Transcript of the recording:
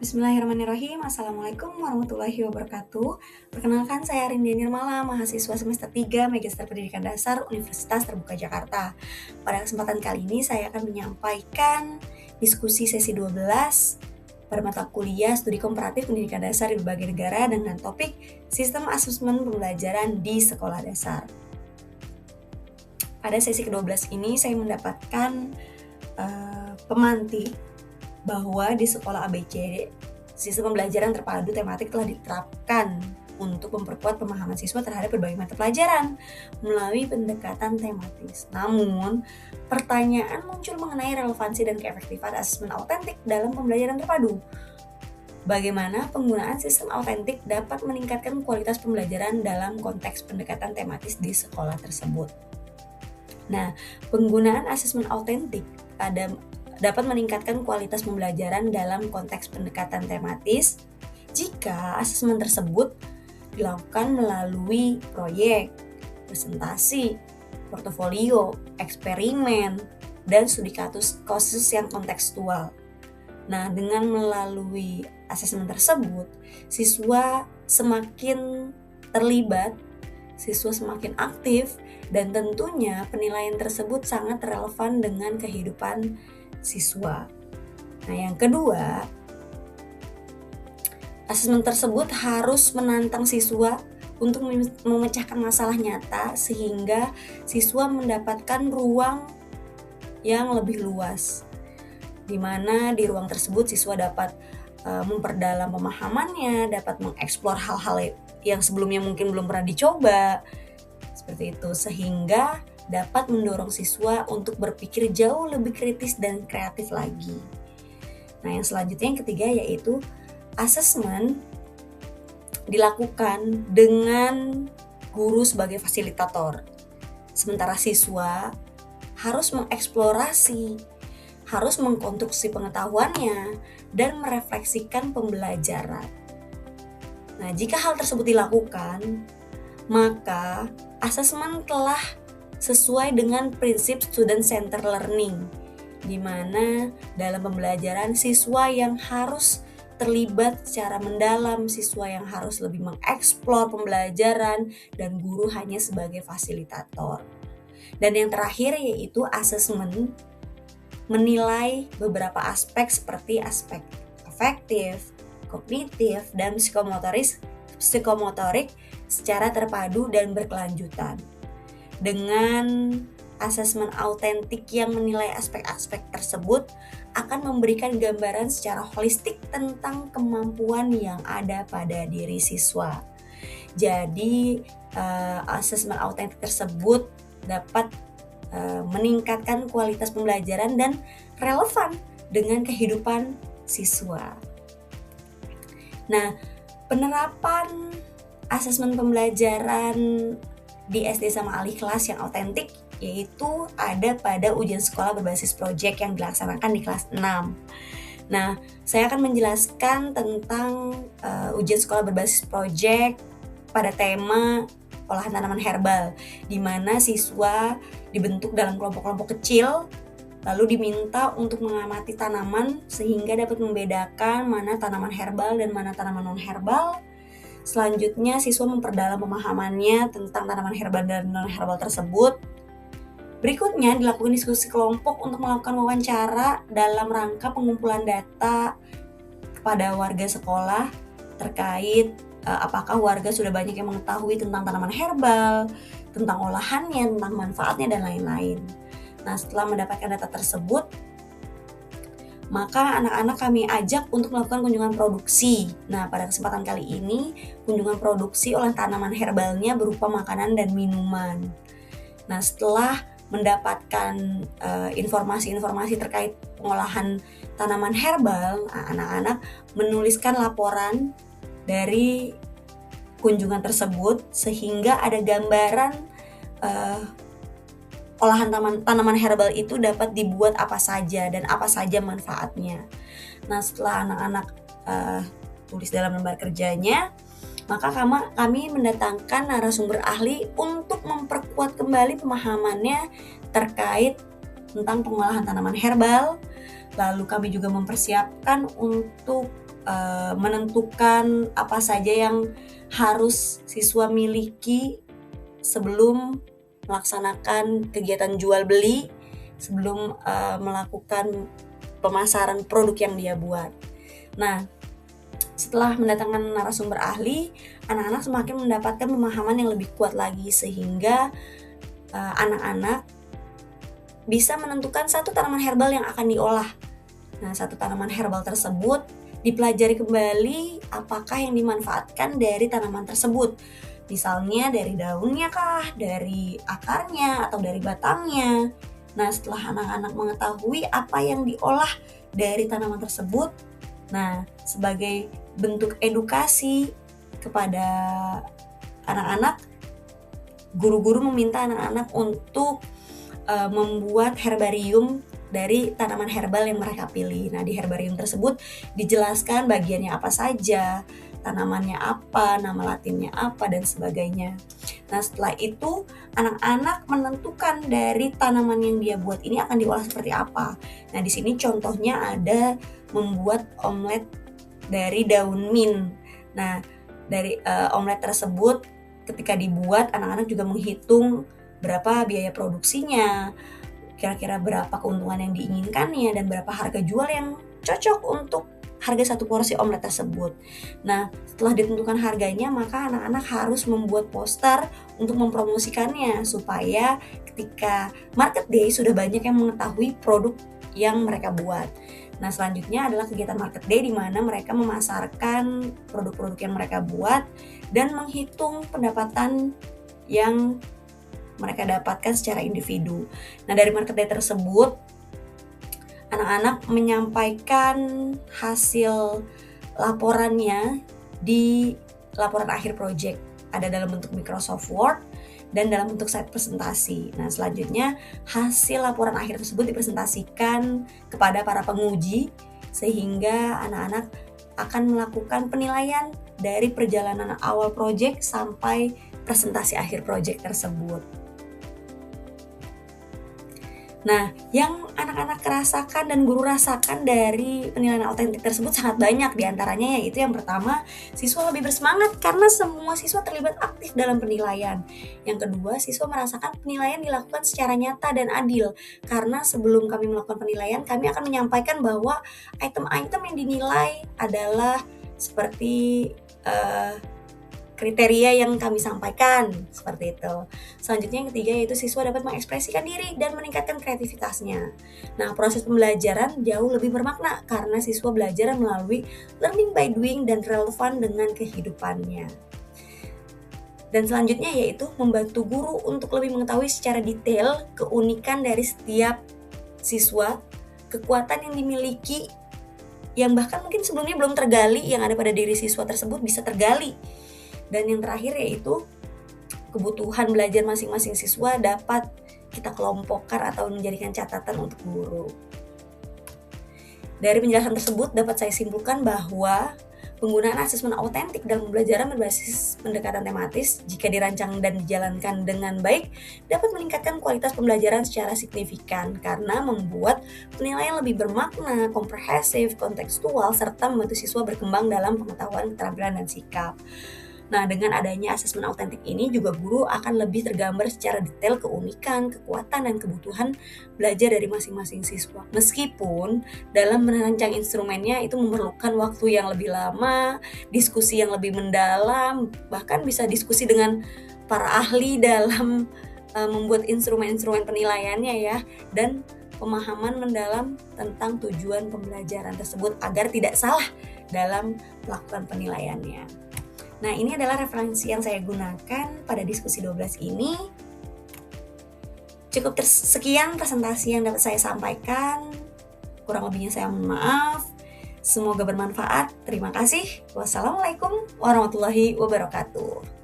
Bismillahirrahmanirrahim. Assalamualaikum warahmatullahi wabarakatuh. Perkenalkan, saya Rindy Nirmala, mahasiswa semester 3 Magister Pendidikan Dasar Universitas Terbuka Jakarta. Pada kesempatan kali ini saya akan menyampaikan diskusi sesi 12 pada mata kuliah Studi Komparatif Pendidikan Dasar di berbagai negara dengan topik Sistem Asesmen Pembelajaran di Sekolah Dasar. Pada sesi ke-12 ini saya mendapatkan pemantik bahwa di sekolah ABC, sistem pembelajaran terpadu tematik telah diterapkan untuk memperkuat pemahaman siswa terhadap berbagai mata pelajaran melalui pendekatan tematis. Namun, pertanyaan muncul mengenai relevansi dan keefektifan asesmen autentik dalam pembelajaran terpadu. Bagaimana penggunaan sistem autentik dapat meningkatkan kualitas pembelajaran dalam konteks pendekatan tematis di sekolah tersebut. Nah, penggunaan asesmen autentik dapat meningkatkan kualitas pembelajaran dalam konteks pendekatan tematis jika asesmen tersebut dilakukan melalui proyek, presentasi, portofolio, eksperimen, dan studi kasus yang kontekstual. Nah, dengan melalui asesmen tersebut, siswa semakin terlibat, siswa semakin aktif, dan tentunya penilaian tersebut sangat relevan dengan kehidupan siswa. Nah, yang kedua, asesmen tersebut harus menantang siswa untuk memecahkan masalah nyata sehingga siswa mendapatkan ruang yang lebih luas, di mana di ruang tersebut siswa dapat memperdalam pemahamannya, dapat mengeksplor hal-hal yang sebelumnya mungkin belum pernah dicoba, seperti itu, sehingga dapat mendorong siswa untuk berpikir jauh lebih kritis dan kreatif lagi. Nah, yang selanjutnya yang ketiga yaitu asesmen dilakukan dengan guru sebagai fasilitator. Sementara siswa harus mengeksplorasi, harus mengkonstruksi pengetahuannya, dan merefleksikan pembelajaran. Nah, jika hal tersebut dilakukan, maka asesmen telah sesuai dengan prinsip student-centered learning, di mana dalam pembelajaran siswa yang harus terlibat secara mendalam, siswa yang harus lebih mengeksplor pembelajaran, dan guru hanya sebagai fasilitator. Dan yang terakhir yaitu asesmen menilai beberapa aspek seperti aspek afektif, kognitif, dan psikomotorik secara terpadu dan berkelanjutan. Dengan asesmen autentik yang menilai aspek-aspek tersebut akan memberikan gambaran secara holistik tentang kemampuan yang ada pada diri siswa. Jadi, asesmen autentik tersebut dapat meningkatkan kualitas pembelajaran dan relevan dengan kehidupan siswa. Nah, penerapan asesmen pembelajaran di SD sama alih kelas yang autentik yaitu ada pada ujian sekolah berbasis proyek yang dilaksanakan di kelas 6. Nah, saya akan menjelaskan tentang ujian sekolah berbasis proyek pada tema olahan tanaman herbal, di mana siswa dibentuk dalam kelompok-kelompok kecil, lalu diminta untuk mengamati tanaman sehingga dapat membedakan mana tanaman herbal dan mana tanaman non-herbal. Selanjutnya, siswa memperdalam pemahamannya tentang tanaman herbal dan non-herbal tersebut. Berikutnya, dilakukan diskusi kelompok untuk melakukan wawancara dalam rangka pengumpulan data kepada warga sekolah terkait apakah warga sudah banyak yang mengetahui tentang tanaman herbal, tentang olahannya, tentang manfaatnya, dan lain-lain. Nah, setelah mendapatkan data tersebut, maka anak-anak kami ajak untuk melakukan kunjungan produksi. Nah, pada kesempatan kali ini, kunjungan produksi olahan tanaman herbalnya berupa makanan dan minuman. Nah, setelah mendapatkan informasi-informasi terkait pengolahan tanaman herbal, anak-anak menuliskan laporan dari kunjungan tersebut sehingga ada gambaran olahan tanaman herbal itu dapat dibuat apa saja dan apa saja manfaatnya. Nah, setelah anak-anak tulis dalam lembar kerjanya, maka kami mendatangkan narasumber ahli untuk memperkuat kembali pemahamannya terkait tentang pengolahan tanaman herbal. Lalu kami juga mempersiapkan untuk menentukan apa saja yang harus siswa miliki sebelum melaksanakan kegiatan jual beli, sebelum melakukan pemasaran produk yang dia buat. Nah, setelah mendatangkan narasumber ahli, anak-anak semakin mendapatkan pemahaman yang lebih kuat lagi, sehingga anak-anak bisa menentukan satu tanaman herbal yang akan diolah. Nah, satu tanaman herbal tersebut dipelajari kembali apakah yang dimanfaatkan dari tanaman tersebut. Misalnya dari daunnya kah, dari akarnya, atau dari batangnya. Nah, setelah anak-anak mengetahui apa yang diolah dari tanaman tersebut, nah, sebagai bentuk edukasi kepada anak-anak, guru-guru meminta anak-anak untuk membuat herbarium dari tanaman herbal yang mereka pilih. Nah, di herbarium tersebut dijelaskan bagiannya apa saja, tanamannya apa, nama latinnya apa, dan sebagainya. Nah, setelah itu anak-anak menentukan dari tanaman yang dia buat ini akan diolah seperti apa. Nah, di sini contohnya ada membuat omelet dari daun mint. Nah, dari omelet tersebut ketika dibuat, anak-anak juga menghitung berapa biaya produksinya, kira-kira berapa keuntungan yang diinginkannya, dan berapa harga jual yang cocok untuk harga satu porsi omelet tersebut. Nah, setelah ditentukan harganya, maka anak-anak harus membuat poster untuk mempromosikannya, supaya ketika market day sudah banyak yang mengetahui produk yang mereka buat. Nah, selanjutnya adalah kegiatan market day, di mana mereka memasarkan produk-produk yang mereka buat dan menghitung pendapatan yang mereka dapatkan secara individu. Nah, dari market day tersebut, anak-anak menyampaikan hasil laporannya di laporan akhir project. Ada dalam bentuk Microsoft Word dan dalam bentuk slide presentasi. Nah, selanjutnya hasil laporan akhir tersebut dipresentasikan kepada para penguji, sehingga anak-anak akan melakukan penilaian dari perjalanan awal project sampai presentasi akhir project tersebut. Nah, yang anak-anak rasakan dan guru rasakan dari penilaian autentik tersebut sangat banyak. Di antaranya yaitu yang pertama, siswa lebih bersemangat karena semua siswa terlibat aktif dalam penilaian. Yang kedua, siswa merasakan penilaian dilakukan secara nyata dan adil. Karena sebelum kami melakukan penilaian, kami akan menyampaikan bahwa item-item yang dinilai adalah seperti kriteria yang kami sampaikan, seperti itu. Selanjutnya yang ketiga yaitu siswa dapat mengekspresikan diri dan meningkatkan kreativitasnya. Nah, proses pembelajaran jauh lebih bermakna karena siswa belajar melalui learning by doing dan relevan dengan kehidupannya. Dan selanjutnya yaitu membantu guru untuk lebih mengetahui secara detail keunikan dari setiap siswa, kekuatan yang dimiliki yang bahkan mungkin sebelumnya belum tergali, yang ada pada diri siswa tersebut bisa tergali. Dan yang terakhir yaitu kebutuhan belajar masing-masing siswa dapat kita kelompokkan atau menjadikan catatan untuk guru. Dari penjelasan tersebut dapat saya simpulkan bahwa penggunaan asesmen autentik dalam pembelajaran berbasis pendekatan tematis jika dirancang dan dijalankan dengan baik dapat meningkatkan kualitas pembelajaran secara signifikan karena membuat penilaian lebih bermakna, komprehensif, kontekstual, serta membantu siswa berkembang dalam pengetahuan, keterampilan, dan sikap. Nah, dengan adanya asesmen autentik ini juga guru akan lebih tergambar secara detail keunikan, kekuatan, dan kebutuhan belajar dari masing-masing siswa. Meskipun dalam merancang instrumennya itu memerlukan waktu yang lebih lama, diskusi yang lebih mendalam, bahkan bisa diskusi dengan para ahli dalam membuat instrumen-instrumen penilaiannya ya, dan pemahaman mendalam tentang tujuan pembelajaran tersebut agar tidak salah dalam melakukan penilaiannya. Nah, ini adalah referensi yang saya gunakan pada diskusi 12 ini. Cukup sekian presentasi yang dapat saya sampaikan. Kurang lebihnya saya mohon maaf. Semoga bermanfaat. Terima kasih. Wassalamualaikum warahmatullahi wabarakatuh.